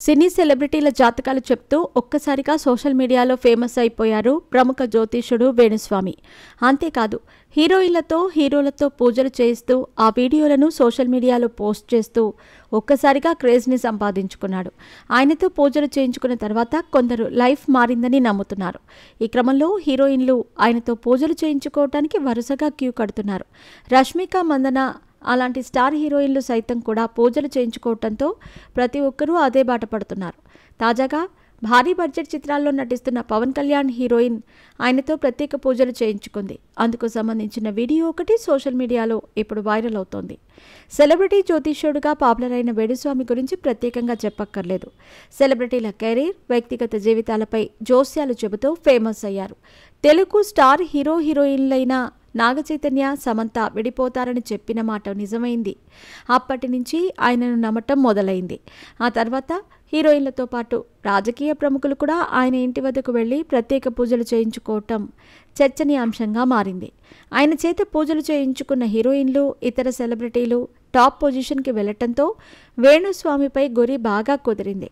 సినీ సెలబ్రిటీల జాతకాలు చెప్తూ ఒక్కసారిగా సోషల్ మీడియాలో ఫేమస్ అయిపోయారు ప్రముఖ జ్యోతిష్యుడు వేణుస్వామి. అంతేకాదు హీరోయిన్లతో హీరోలతో పూజలు చేయిస్తూ ఆ వీడియోలను సోషల్ మీడియాలో పోస్ట్ చేస్తూ ఒక్కసారిగా క్రేజ్ని సంపాదించుకున్నాడు. ఆయనతో పూజలు చేయించుకున్న తర్వాత కొందరు లైఫ్ మారిందని నమ్ముతున్నారు. ఈ క్రమంలో హీరోయిన్లు ఆయనతో పూజలు చేయించుకోవటానికి వరుసగా క్యూ కడుతున్నారు. రష్మిక మందన అలాంటి స్టార్ హీరోయిన్లు సైతం కూడా పూజలు చేయించుకోవడంతో ప్రతి ఒక్కరూ అదే బాట పడుతున్నారు. తాజాగా భారీ బడ్జెట్ చిత్రాల్లో నటిస్తున్న పవన్ కళ్యాణ్ హీరోయిన్ ఆయనతో ప్రత్యేక పూజలు చేయించుకుంది. అందుకు సంబంధించిన వీడియో ఒకటి సోషల్ మీడియాలో ఇప్పుడు వైరల్ అవుతోంది. సెలబ్రిటీ జ్యోతిష్యుడిగా పాపులర్ అయిన వేణుస్వామి గురించి ప్రత్యేకంగా చెప్పక్కర్లేదు. సెలబ్రిటీల కెరీర్, వ్యక్తిగత జీవితాలపై జోస్యాలు చెబుతూ ఫేమస్ అయ్యారు. తెలుగు స్టార్ హీరోయిన్లైన నాగచైతన్య, సమంత విడిపోతారని చెప్పిన మాట నిజమైంది. అప్పటి నుంచి ఆయనను నమ్మటం మొదలైంది. ఆ తర్వాత హీరోయిన్లతో పాటు రాజకీయ ప్రముఖులు కూడా ఆయన ఇంటి వద్దకు వెళ్లి ప్రత్యేక పూజలు చేయించుకోవటం చర్చనీయాంశంగా మారింది. ఆయన చేత పూజలు చేయించుకున్న హీరోయిన్లు, ఇతర సెలబ్రిటీలు టాప్ పొజిషన్కి వెళ్లటంతో వేణుస్వామిపై గురి బాగా కుదిరింది.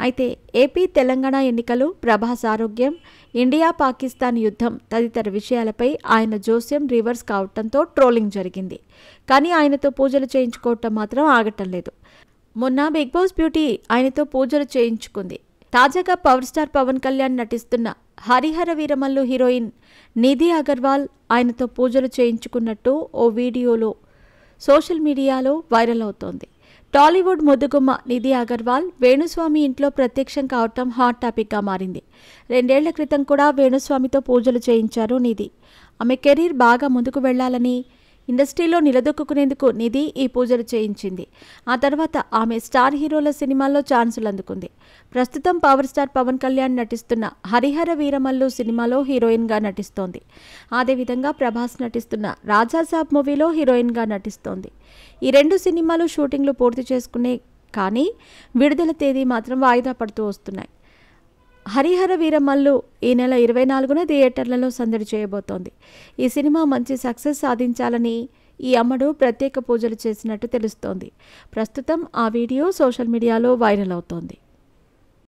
అయితే ఏపీ, తెలంగాణ ఎన్నికలు, ప్రభాస్ ఆరోగ్యం, ఇండియా పాకిస్తాన్ యుద్ధం తదితర విషయాలపై ఆయన జోస్యం రివర్స్ కావటంతో ట్రోలింగ్ జరిగింది. కానీ ఆయనతో పూజలు చేయించుకోవటం మాత్రం ఆగటం లేదు. మొన్న బిగ్ బాస్ బ్యూటీ ఆయనతో పూజలు చేయించుకుంది. తాజాగా పవర్ స్టార్ పవన్ కళ్యాణ్ నటిస్తున్న హరిహర వీరమల్లు హీరోయిన్ నిధి అగర్వాల్ ఆయనతో పూజలు చేయించుకున్నట్టు ఓ వీడియోలో సోషల్ మీడియాలో వైరల్ అవుతోంది. టాలీవుడ్ ముద్దుగుమ్మ నిధి అగర్వాల్ వేణుస్వామి ఇంట్లో ప్రత్యక్షం కావటం హాట్ టాపిక్గా మారింది. 2 ఏళ్ల క్రితం కూడా వేణుస్వామితో పూజలు చేయించారు నిధి. ఆమె కెరీర్ బాగా ముందుకు వెళ్లాలని, ఇండస్ట్రీలో నిలదొక్కునేందుకు నిధి ఈ పూజలు చేయించింది. ఆ తర్వాత ఆమె స్టార్ హీరోల సినిమాల్లో ఛాన్సులు అందుకుంది. ప్రస్తుతం పవర్ స్టార్ పవన్ కళ్యాణ్ నటిస్తున్న హరిహర వీరమల్లు సినిమాలో హీరోయిన్గా నటిస్తోంది. అదేవిధంగా ప్రభాస్ నటిస్తున్న రాజాసాబ్ మూవీలో హీరోయిన్గా నటిస్తోంది. ఈ 2 సినిమాలు షూటింగ్లు పూర్తి చేసుకునే కానీ విడుదల తేదీ మాత్రం వాయిదా పడుతూ వస్తున్నాయి. హరిహర వీరమల్లు ఈ నెల 24న థియేటర్లలో సందడి చేయబోతోంది. ఈ సినిమా మంచి సక్సెస్ సాధించాలని ఈ అమ్మడు ప్రత్యేక పూజలు చేసినట్టు తెలుస్తోంది. ప్రస్తుతం ఆ వీడియో సోషల్ మీడియాలో వైరల్ అవుతోంది.